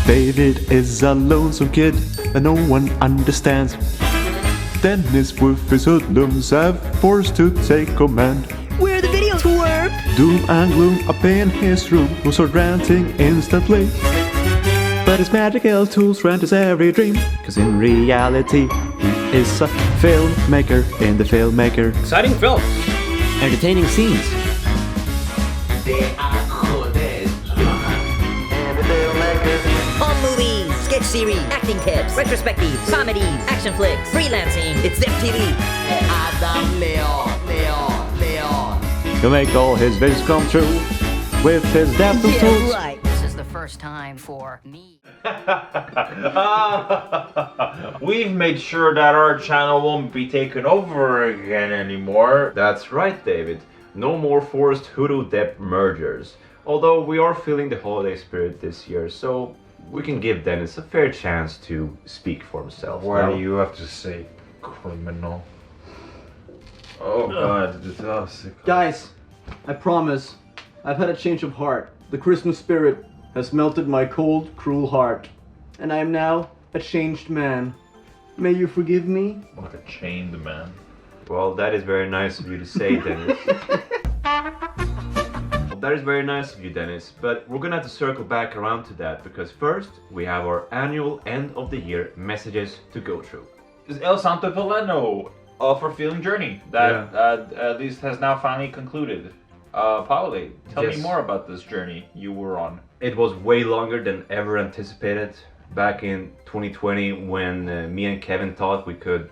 David is a lonesome kid that no one understands. Dennis with his hoodlums have forced to take command. Where the video tour? Doom and gloom up in his room will start ranting instantly. But his magical tools grant his every dream, cause in reality he is a filmmaker in the filmmaker. Exciting films. Entertaining scenes. Home movies, sketch series, acting tips, retrospectives, comedies, action flicks, freelancing. It's DEP TV. He'll make all his visions come true with his depth of tools. Right. This is the first time for me. We've made sure that our channel won't be taken over again anymore. That's right, David. No more forced Hoodoo DEP mergers. Although we are feeling the holiday spirit this year, so we can give Dennis a fair chance to speak for himself. Why do you have to say criminal? Oh god, this is... Guys, I promise, I've had a change of heart. The Christmas spirit has melted my cold, cruel heart, and I am now a changed man. May you forgive me? Like a chained man. Well, that is very nice of you to say, Dennis. That is very nice of you, Dennis, but we're gonna have to circle back around to that, because first we have our annual end of the year messages to go through. It's El Santo Veleno for Feeling Journey that at least has now finally concluded. Paule, tell me more about this journey you were on. It was way longer than ever anticipated. Back in 2020, when me and Kevin thought we could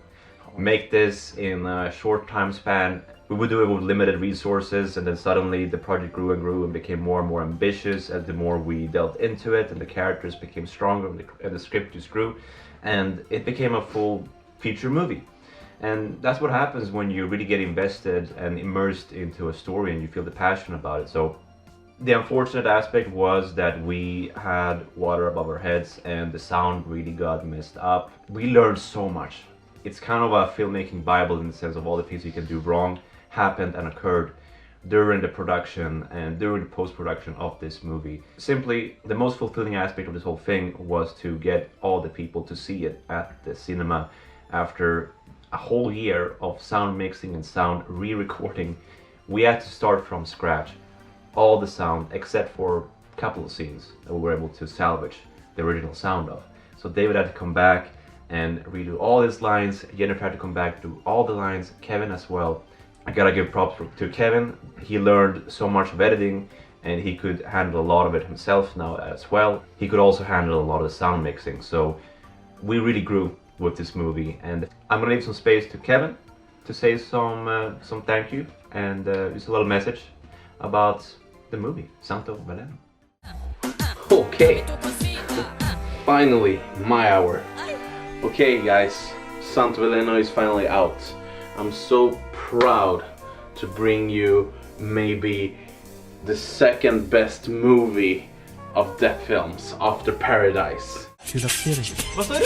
make this in a short time span, we would do it with limited resources, and then suddenly the project grew and became more and more ambitious as the more we delved into it, and the characters became stronger and the script just grew, and it became a full feature movie. And that's what happens when you really get invested and immersed into a story and you feel the passion about it. So the unfortunate aspect was that we had water above our heads and the sound really got messed up. We learned so much. It's kind of a filmmaking Bible in the sense of all the things you can do wrong happened and occurred during the production and during the post-production of this movie. Simply, the most fulfilling aspect of this whole thing was to get all the people to see it at the cinema after a whole year of sound mixing and sound re-recording. We had to start from scratch. All the sound except for a couple of scenes that we were able to salvage the original sound of. So David had to come back and redo all his lines. Jennifer had to come back, do all the lines, Kevin as well. I gotta give props to Kevin. He learned so much of editing and he could handle a lot of it himself now as well. He could also handle a lot of the sound mixing. So we really grew with this movie, and I'm gonna leave some space to Kevin to say some thank you and just a little message about the movie, Santo Veleno. Okay, finally, my hour. Okay guys, Santo Veleno is finally out. I'm so proud to bring you maybe the second best movie of DEP films after Paradise. Vad sa du?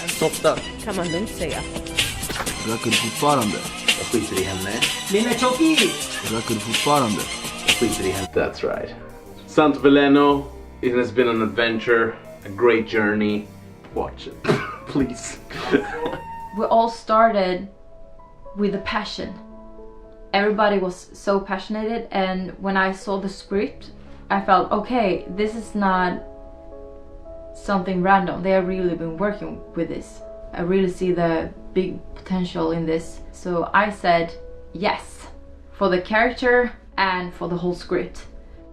Softa. Kan man lugnt säga. Röker du fortfarande? Jag skiter i henne. Lilla Choki! Röker du fortfarande? Jag skiter i henne. That's right. Santo Veleno, it has been an adventure, a great journey. Watch it, please. We all started with a passion. Everybody was so passionate, and when I saw the script, I felt, okay, this is not something random. They have really been working with this. I really see the big potential in this. So I said yes, for the character and for the whole script.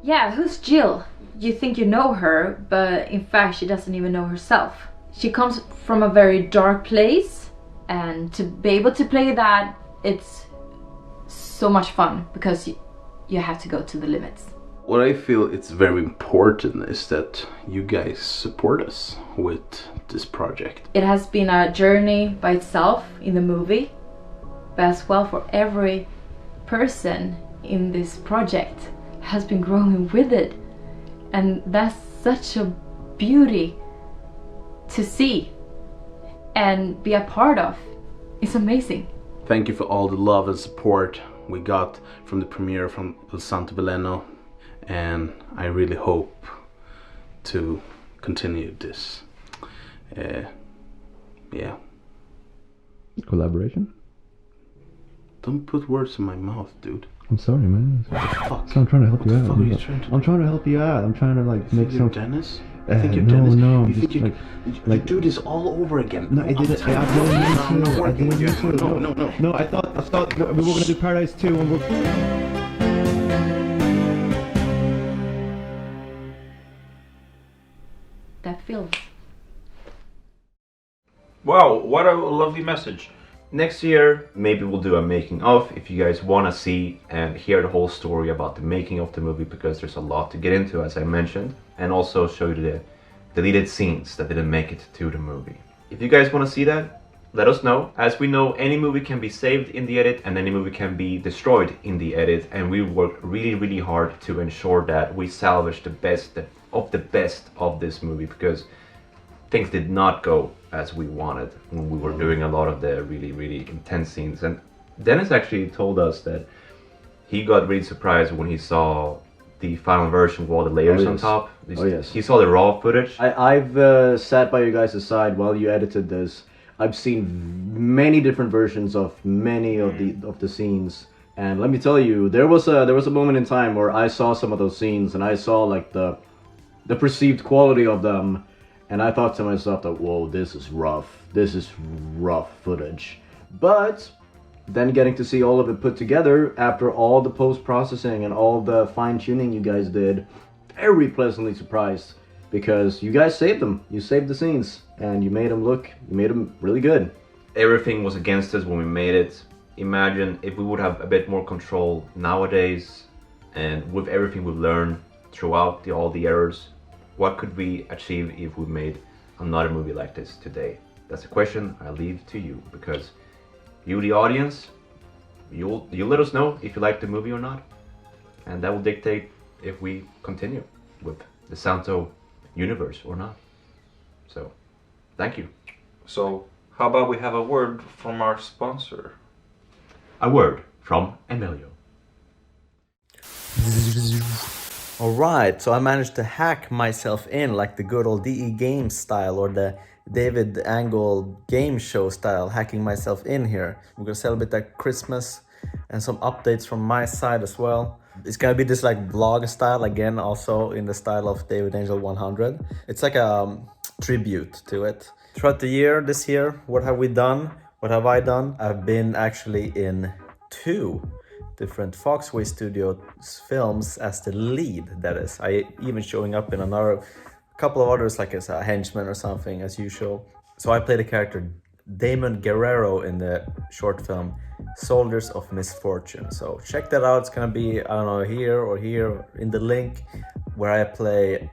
Yeah, who's Jill? You think you know her, but in fact she doesn't even know herself. She comes from a very dark place, and to be able to play that, it's so much fun because you have to go to the limits. What I feel it's very important is that you guys support us with this project. It has been a journey by itself in the movie, but as well for every person in this project has been growing with it. And that's such a beauty to see and be a part of. It's amazing. Thank you for all the love and support we got from the premiere from Santo Veleno, and I really hope to continue this. Yeah. Collaboration? Don't put words in my mouth, dude. I'm sorry, man. Fuck. So I'm trying to help you out. What the fuck are you trying to do? I'm trying to help you out. I'm trying to like make You're some. Dennis? You think you're no, Dennis? no. You Just think you do this all over again? No, I didn't. I didn't mean to. I didn't mean to. No. No, I thought we were gonna do Paradise 2 and we're. That feels. Wow, what a lovely message. Next year, maybe we'll do a making of if you guys want to see and hear the whole story about the making of the movie, because there's a lot to get into, as I mentioned, and also show you the deleted scenes that didn't make it to the movie. If you guys want to see that, let us know. As we know, any movie can be saved in the edit and any movie can be destroyed in the edit, and we work really hard to ensure that we salvage the best of this movie, because things did not go as we wanted when we were doing a lot of the really intense scenes. And Dennis actually told us that he got really surprised when he saw the final version with all the layers on top. Yes. He saw the raw footage. I've sat by you guys' side while you edited this. I've seen many different versions of many of the scenes, and let me tell you, there was a moment in time where I saw some of those scenes and I saw like the perceived quality of them. And I thought to myself that, whoa, this is rough. This is rough footage. But then getting to see all of it put together after all the post-processing and all the fine-tuning you guys did, very pleasantly surprised. Because you guys saved them. You saved the scenes. And you made them really good. Everything was against us when we made it. Imagine if we would have a bit more control nowadays, and with everything we've learned throughout all the errors. What could we achieve if we made another movie like this today? That's a question I leave to you, because you, the audience, you'll let us know if you like the movie or not, and that will dictate if we continue with the Santo universe or not. So, thank you. So, how about we have a word from our sponsor? A word from Emilio. Alright, so I managed to hack myself in like the good old DE Games style, or the David Angle game show style, hacking myself in here. We're gonna celebrate that Christmas and some updates from my side as well. It's gonna be this like vlog style again, also in the style of David Angel 100. It's like a tribute to it. Throughout the year, this year, what have we done? What have I done? I've been actually in 2 different Foxway Studios films as the lead, that is. I even showing up in a couple of others like as a henchman or something, as usual. So I played the character Damon Guerrero in the short film Soldiers of Misfortune. So check that out. It's gonna be, I don't know, here or here in the link, where I play,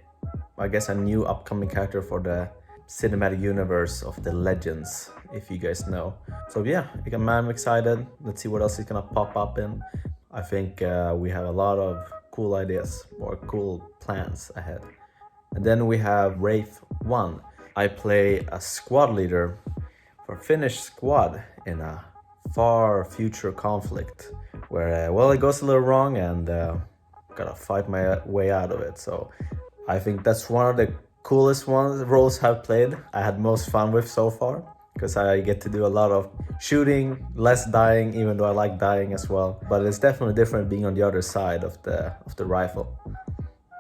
I guess, a new upcoming character for the cinematic universe of the Legends, if you guys know. So yeah, I'm excited. Let's see what else is gonna pop up in. I think we have a lot of cool ideas or cool plans ahead. And then we have Wraith 1. I play a squad leader for a Finnish squad in a far future conflict where, well, it goes a little wrong and gotta fight my way out of it. So I think that's one of the coolest roles I've played. I had most fun with so far, because I get to do a lot of shooting, less dying, even though I like dying as well. But it's definitely different being on the other side of the rifle.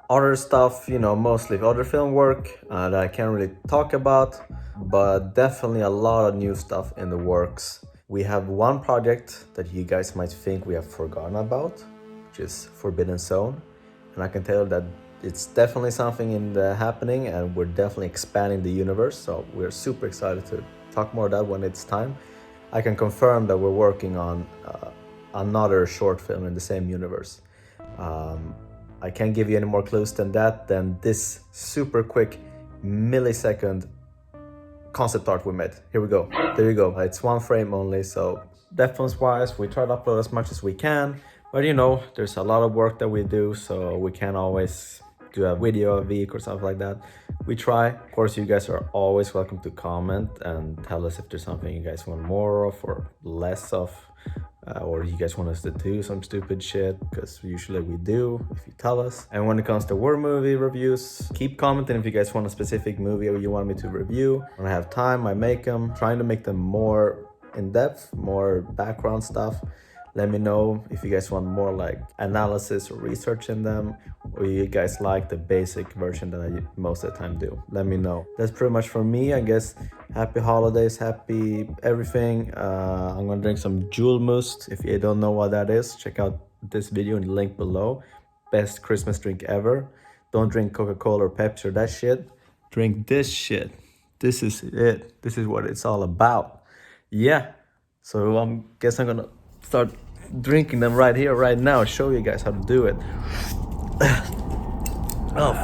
Other stuff, you know, mostly other film work that I can't really talk about, but definitely a lot of new stuff in the works. We have one project that you guys might think we have forgotten about, which is Forbidden Zone. And I can tell you that it's definitely something happening, and we're definitely expanding the universe. So we're super excited to talk more about that when it's time. I can confirm that we're working on another short film in the same universe. I can't give you any more clues than this super quick millisecond concept art we made. Here we go. There you go. It's 1 frame only. So definitely wise, we try to upload as much as we can. But you know, there's a lot of work that we do, so we can't always do a video a week or something like that. We try. Of course, you guys are always welcome to comment and tell us if there's something you guys want more of or less of. or you guys want us to do some stupid shit, because usually we do if you tell us. And when it comes to war movie reviews, keep commenting if you guys want a specific movie or you want me to review. When I have time, I make them, trying to make them more in-depth, more background stuff. Let me know if you guys want more like analysis or research in them, or you guys like the basic version that I most of the time do. Let me know. That's pretty much for me, I guess. Happy holidays, happy everything. I'm gonna drink some Julmust. If you don't know what that is, check out this video in the link below. Best Christmas drink ever. Don't drink Coca-Cola or Pepsi or that shit. Drink this shit. This is it. This is what it's all about. Yeah. So guess I'm gonna start drinking them right here, right now. Show you guys how to do it. Oh,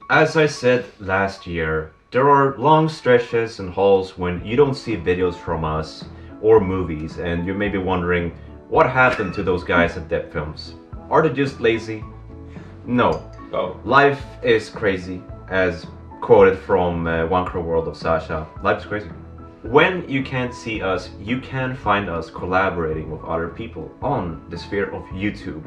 as I said last year, there are long stretches and hauls when you don't see videos from us or movies, and you may be wondering what happened to those guys at DEP Films. Are they just lazy? No. Oh. Life is crazy, as quoted from One Crow World of Sasha. Life is crazy. When you can't see us, you can find us collaborating with other people on the sphere of YouTube.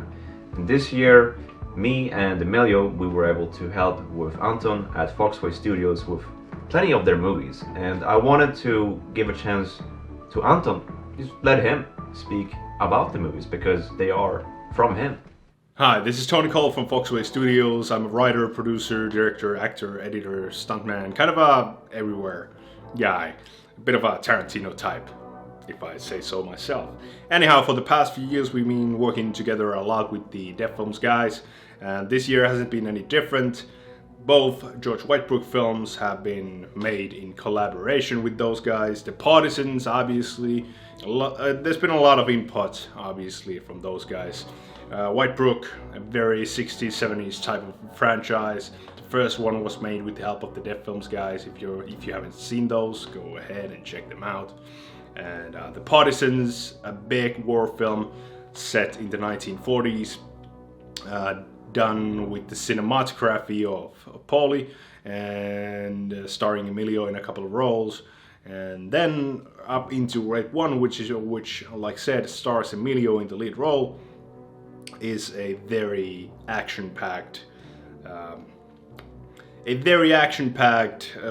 And this year, me and Emilio, we were able to help with Anton at Foxway Studios with plenty of their movies. And I wanted to give a chance to Anton, just let him speak about the movies because they are from him. Hi, this is Tony Cole from Foxway Studios. I'm a writer, producer, director, actor, editor, stuntman, kind of a everywhere guy. A bit of a Tarantino type, if I say so myself. Anyhow, for the past few years we've been working together a lot with the DEP Films guys, and this year hasn't been any different. Both George Whitebrooke films have been made in collaboration with those guys. The Partisans, obviously. There's been a lot of input, obviously, from those guys. Whitebrooke, a very 60s, 70s type of franchise. The first one was made with the help of the DEP Films guys. If you haven't seen those, go ahead and check them out. And The Partisans, a big war film set in the 1940s, done with the cinematography of Pauly and starring Emilio in a couple of roles. And then up into Rape 1, which, like I said, stars Emilio in the lead role, is a very action-packed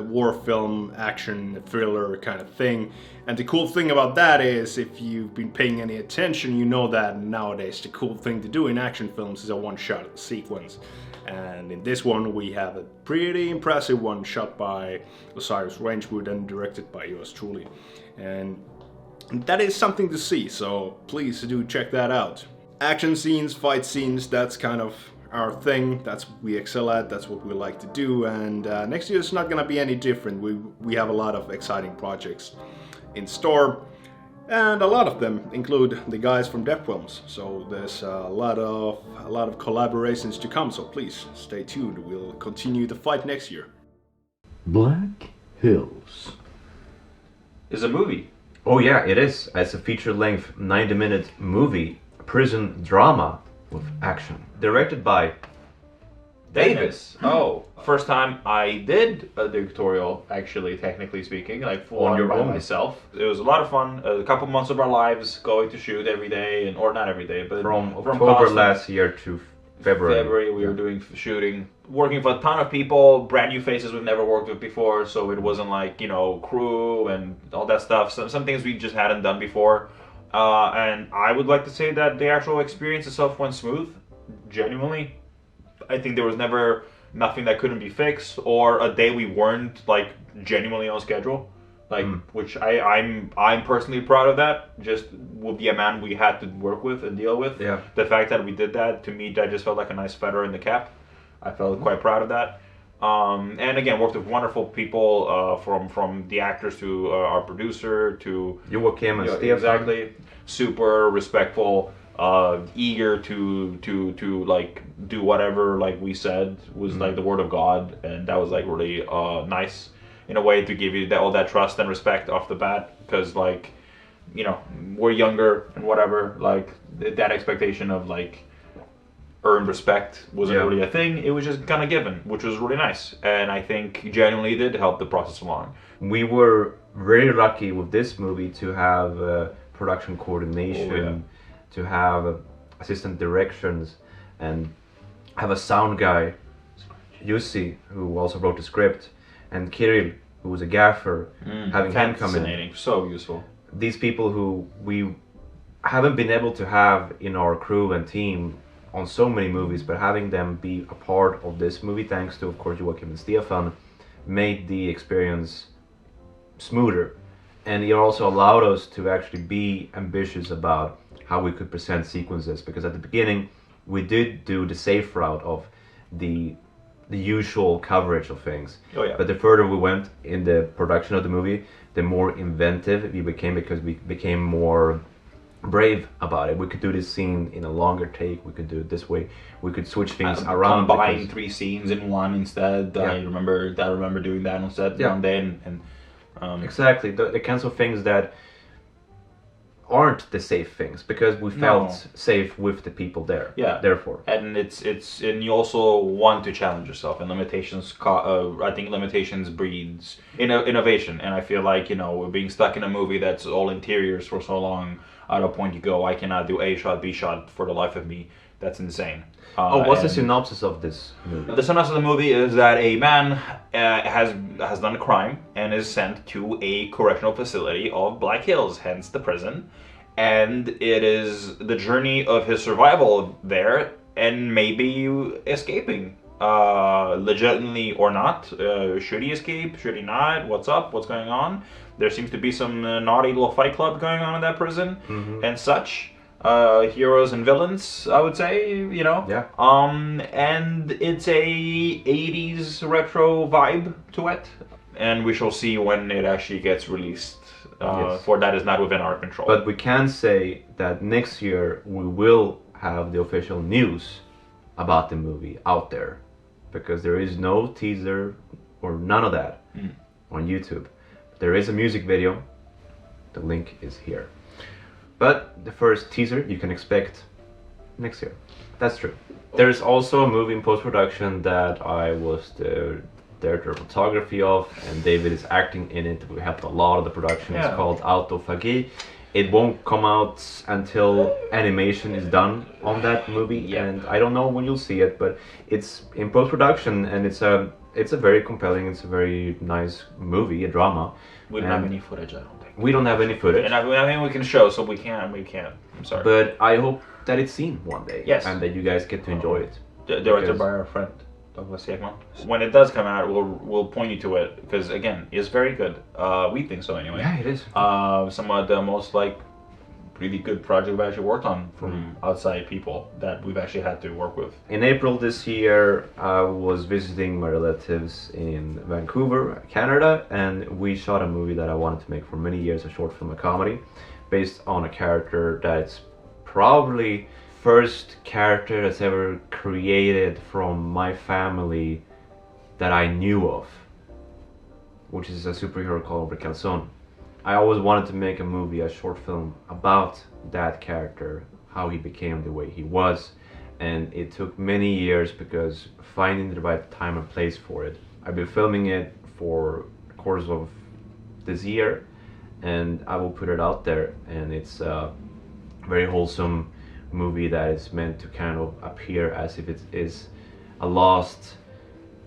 war film, action thriller kind of thing. And the cool thing about that is, if you've been paying any attention, you know that nowadays the cool thing to do in action films is a one-shot sequence. And in this one we have a pretty impressive one shot by Osiris Rangewood and directed by yours truly. And that is something to see, so please do check that out. Action scenes, fight scenes, that's kind of our thing, that's what we excel at, that's what we like to do, and next year is not gonna be any different. We have a lot of exciting projects in store, and a lot of them include the guys from DEP Films, so there's a lot of collaborations to come, so please stay tuned. We'll continue the fight next year. Black Hills is a movie. Oh yeah, it is. It's a feature-length 90-minute movie, prison drama with action, directed by Davis. Oh, first time I did a directorial, actually, technically speaking, like full on by myself. It was a lot of fun. A couple months of our lives going to shoot every day, or not every day, but from October last year to February. We were doing shooting, working for a ton of people, brand new faces we've never worked with before. So it wasn't like, you know, crew and all that stuff. Some things we just hadn't done before. And I would like to say that the actual experience itself went smooth, genuinely. I think there was never nothing that couldn't be fixed, or a day we weren't like genuinely on schedule, like which I'm personally proud of that. Just with the amount we had to work with and deal with, the fact that we did that, to me, that just felt like a nice feather in the cap. I felt quite proud of that. And again, worked with wonderful people, from the actors to our producer to Johan and Steve. Exactly, super respectful, eager to like do whatever like we said was like the word of God, and that was like really nice in a way to give you all that trust and respect off the bat, because like, you know, we're younger and whatever, like that expectation of like earned respect wasn't Yeah. really a thing. It was just kind of given, which was really nice, and I think genuinely did help the process along. We were very lucky with this movie to have production coordination, to have assistant directions, and have a sound guy, Jussi, who also wrote the script, and Kirill, who was a gaffer, having him come in. Fascinating, so useful. These people who we haven't been able to have in our crew and team on so many movies, but having them be a part of this movie, thanks to, of course, Joachim and Stefan, made the experience smoother. And it also allowed us to actually be ambitious about how we could present sequences, because at the beginning we did do the safe route of the usual coverage of things. Oh, yeah. But the further we went in the production of the movie, the more inventive we became, because we became more brave about it. We could do this scene in a longer take, we could do it this way, we could switch things around. Combine because- 3 scenes in one instead. Yeah. I remember doing that instead one day, and exactly the kinds of things that aren't the safe things, because we felt safe with the people there. Yeah. Therefore. And it's and you also want to challenge yourself, and limitations. I think limitations breeds innovation, and I feel like, you know, being stuck in a movie that's all interiors for so long, at a point you go, I cannot do A shot, B shot for the life of me. That's insane. What's the and synopsis of this movie? The synopsis of the movie is that a man has done a crime and is sent to a correctional facility of Black Hills, hence the prison. And it is the journey of his survival there, and maybe escaping, legitimately or not. Should he escape? Should he not? What's up? What's going on? There seems to be some naughty little fight club going on in that prison, and such. Heroes and villains, I would say, you know. Yeah. And it's a 80s retro vibe to it, and we shall see when it actually gets released. Yes. For that is not within our control. But we can say that next year we will have the official news about the movie out there, because there is no teaser or none of that on YouTube. There is a music video. The link is here. But the first teaser you can expect next year. That's true. There's also a movie in post-production that I was the director of photography of, and David is acting in it. We helped a lot of the production. It's called Autofagi. It won't come out until animation is done on that movie, and I don't know when you'll see it, but it's in post-production, and it's a very compelling, it's a very nice movie, a drama. We don't have any footage, I don't think. We don't have any footage. And I mean, we can show, so we can't. I'm sorry. But I hope that it's seen one day. Yes. And that you guys get to enjoy it. Directed by our friend Douglas Ekman. When it does come out, we'll point you to it, because again, it's very good. We think so anyway. Yeah, it is. Some of the most really good project we've actually worked on from outside people that we've actually had to work with. In April this year, I was visiting my relatives in Vancouver, Canada, and we shot a movie that I wanted to make for many years, a short film, a comedy, based on a character that's probably first character that's ever created from my family that I knew of, which is a superhero called Hombre Calzón. I always wanted to make a movie, a short film about that character, how he became the way he was, and it took many years because finding the right time and place for it. I've been filming it for the course of this year, and I will put it out there, and it's a very wholesome movie that is meant to kind of appear as if it is a lost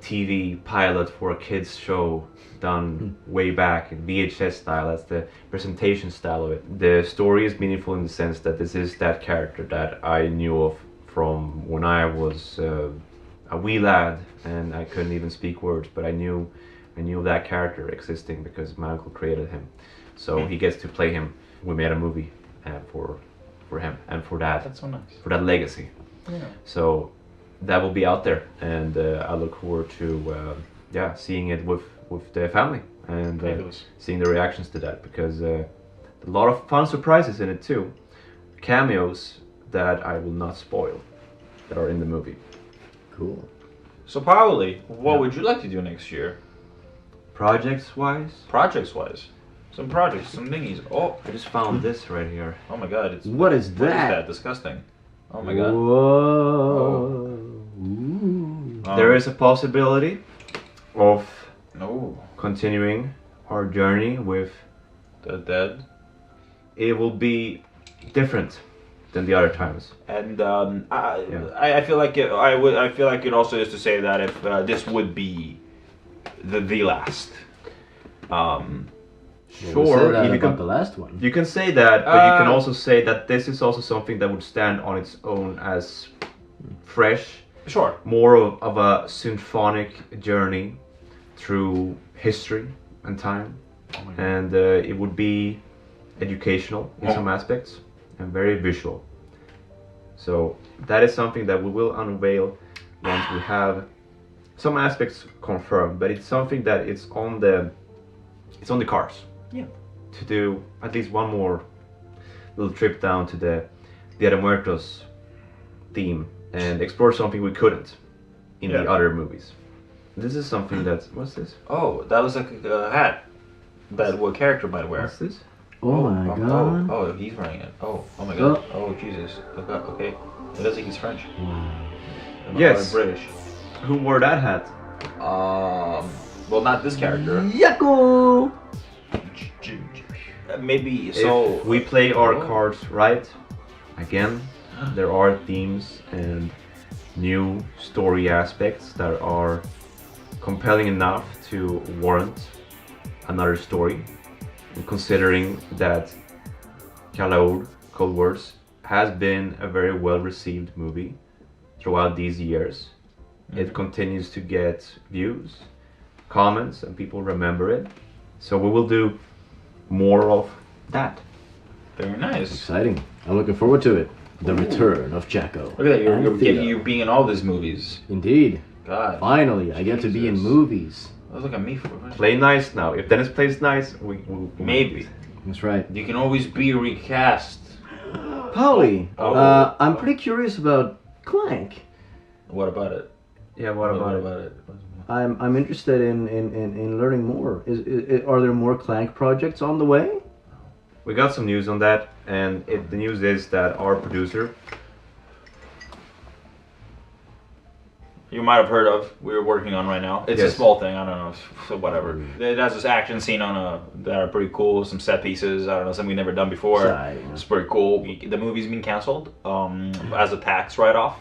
TV pilot for a kids show done way back in VHS style. That's the presentation style of it. The story is meaningful in the sense that this is that character that I knew of from when I was a wee lad and I couldn't even speak words, but I knew of that character existing because my uncle created him. So he gets to play him. We made a movie for him and for that. That's so nice. For that legacy. Yeah. So that will be out there, and I look forward to seeing it with the family and seeing the reactions to that, because a lot of fun surprises in it too, cameos that I will not spoil that are in the movie. Cool. So Pauli, what would you like to do next year? Projects wise, some projects, some thingies. Oh, I just found this right here. Oh my God! What is What is that? that? Disgusting. Oh my god. Whoa. There is a possibility of No. continuing our journey with. The dead. It will be different than the other times. And I feel like I feel like it also is to say that if this would be the last. Sure, if you about can, the last one. you can say that, but you can also say that this is also something that would stand on its own as fresh, Sure. more of a symphonic journey through history and time, and it would be educational in some aspects and very visual. So that is something that we will unveil once we have some aspects confirmed, but it's something that it's on the cards. Yeah. To do at least one more little trip down to the Dia de Muertos theme and explore something we couldn't in the other movies. This is something that's, what's this? Oh, that was like a hat that what character might wear. What's this? Oh my god. Oh, he's wearing it. Oh my god. Oh Jesus. Okay. It looks like he's French. Yes. British. Who wore that hat? Well, not this character. Yakko! Maybe so. If we play our cards right, again, there are themes and new story aspects that are compelling enough to warrant another story. And considering that Cold Words has been a very well received movie throughout these years. It continues to get views, comments, and people remember it. So we will do more of that. Very nice. Exciting. I'm looking forward to it. The return of Jacko. Look at that. And Theo. You're being in all these movies. Indeed. God. Finally, I get to be in Jesus. movies. Oh, look at me for Play nice now. If Dennis plays nice, we maybe. That's right. You can always be recast. Polly, Oh. I'm pretty curious about Clank. What about it? Yeah, what about it? I'm interested in learning more. Are there more Clank projects on the way? We got some news on that, and the news is that our producer, You might have heard of. We're working on right now. It's a Yes. small thing. I don't know. So whatever. It has this action scene that are pretty cool. Some set pieces. I don't know. Something we've never done before. Right. It's pretty cool. The movie's been canceled as a tax write-off.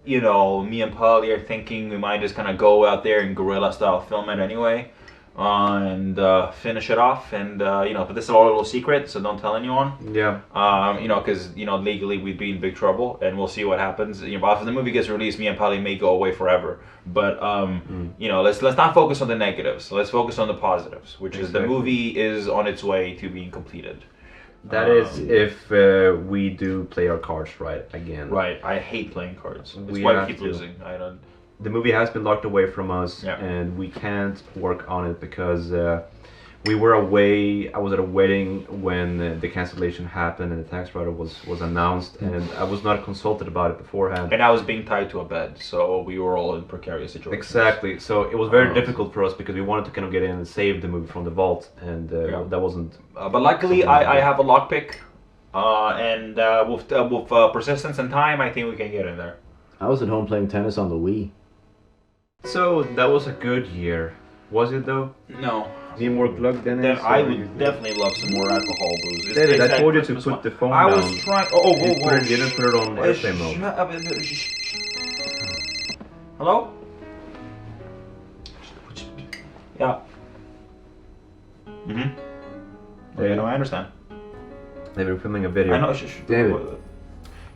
You know, me and Polly are thinking we might just kind of go out there and guerrilla style film it anyway, and finish it off. And but this is all a little secret, so don't tell anyone. yeah, Because legally we'd be in big trouble, and we'll see what happens. After the movie gets released, me and Polly may go away forever. But let's not focus on the negatives. Let's focus on the positives, which is the Exactly. movie is on its way to being completed. that is if we do play our cards right again. Right. I hate playing cards. It's We why I have keep to. losing. I don't. The movie has been locked away from us, Yeah. and we can't work on it because we were away. I was at a wedding when the cancellation happened and the tax write-off was announced, and I was not consulted about it beforehand. And I was being tied to a bed, so we were all in precarious situations. Exactly. So it was very difficult for us because we wanted to kind of get in and save the movie from the vault, and that wasn't. But luckily, I have a lockpick, and with persistence and time, I think we can get in there. I was at home playing tennis on the Wii. So that was a good year, was it though? No. Need more glug, Dennis? Then I or would you- definitely love some more alcohol booze. It's David, I that told you to Christmas put one. the phone I down. was trying. You didn't put it on airplane mode. Shut up. Hello? Yeah. Hey. I understand. They were filming a video. I know. David.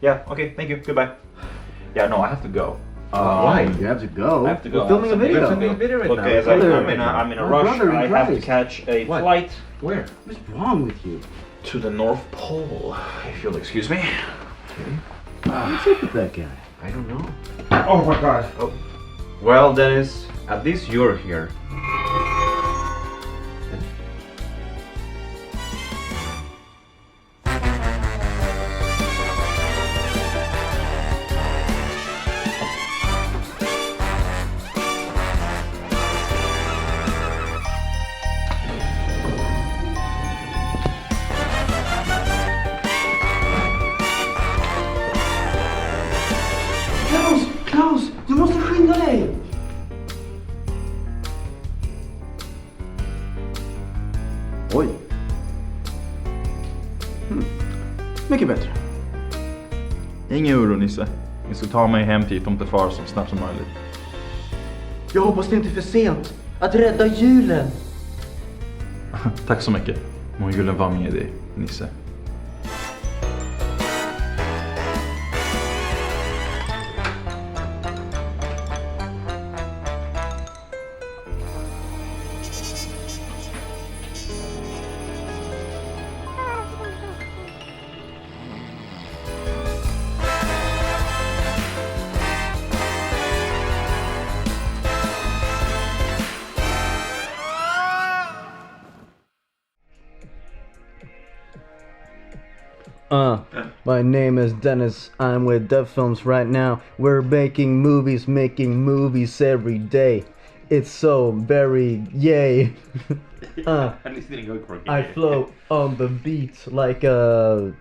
Yeah. Okay. Thank you. Goodbye. Yeah. No, I have to go. Why? You have to go. I have to go. We're filming a video. We're filming a video right Look, now. guys, I'm in a Oh, rush. brother in I have to Christ. catch a What? flight Where? What's wrong with you? to the North Pole. If you'll excuse me. What's up with that guy? I don't know. Oh my God. Well, Dennis, at least you're here. Mycket bättre. Ingen oro Nisse. Vi ska ta mig hem till tomtefar så snabbt som möjligt. Jag hoppas det inte är för sent att rädda julen. Tack så mycket. Må julen vara med dig, Nisse. My name is Dennis. I'm with Dev Films right now. We're making movies every day. It's so very yay. I float on the beat like a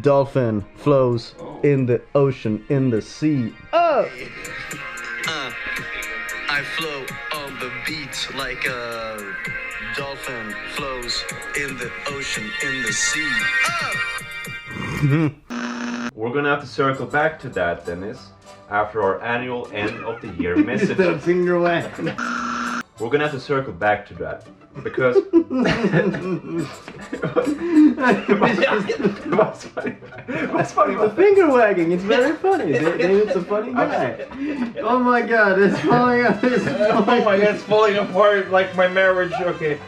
dolphin flows in the ocean, in the sea. I float on the beat like a dolphin flows in the ocean, in the sea. We're gonna have to circle back to that, Dennis, after our annual end of the year message. We're gonna have to circle back to that because what's funny? The finger wagging, it's very funny. David's a funny guy. Oh my god, it's falling apart. Oh my god, it's falling apart like my marriage. Okay.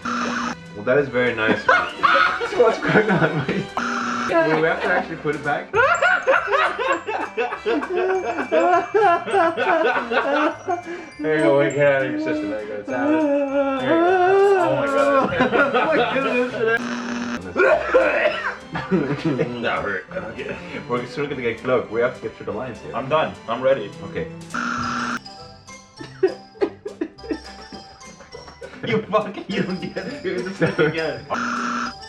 Well, that is very nice. So what's going on? Will we have to actually put it back? There you go, get out of your system. There you go, it's out. There you go. Oh my god. That hurt. Okay. We're still gonna get cloaked. We have to get through the lines here. I'm done. I'm ready. Okay. You don't get it. You're the second again.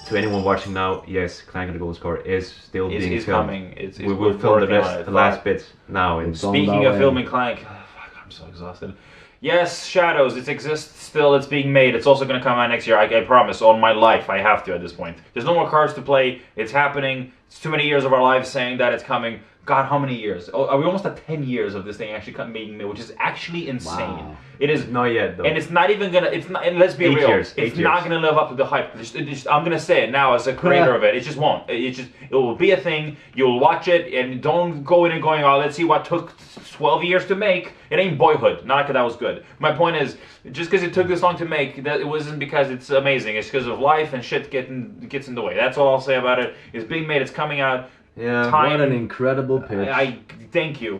To anyone watching now, yes, Clank and the Gold Score is still being It's filmed. coming. We will film the last bits now. Speaking of filming Clank, I'm so exhausted. Yes, Shadows, it exists still, it's being made. It's also going to come out next year, I promise, on my life. I have to at this point. There's no more cards to play, it's happening. It's too many years of our lives saying that it's coming. God, how many years? Oh, we almost at 10 years of this thing actually being made, which is actually insane. Wow. It is not yet, though. And it's not even gonna. It's not. And let's be real. It's not gonna live up to the hype. I'm gonna say it now as a creator of it. It just won't. It will be a thing. You'll watch it and don't go in and going, oh, let's see what took 12 years to make. It ain't Boyhood. Not because that was good. My point is, just because it took this long to make, that it wasn't because it's amazing. It's because of life and shit gets in the way. That's all I'll say about it. It's being made. It's coming out. Yeah, what an incredible pitch. I thank you.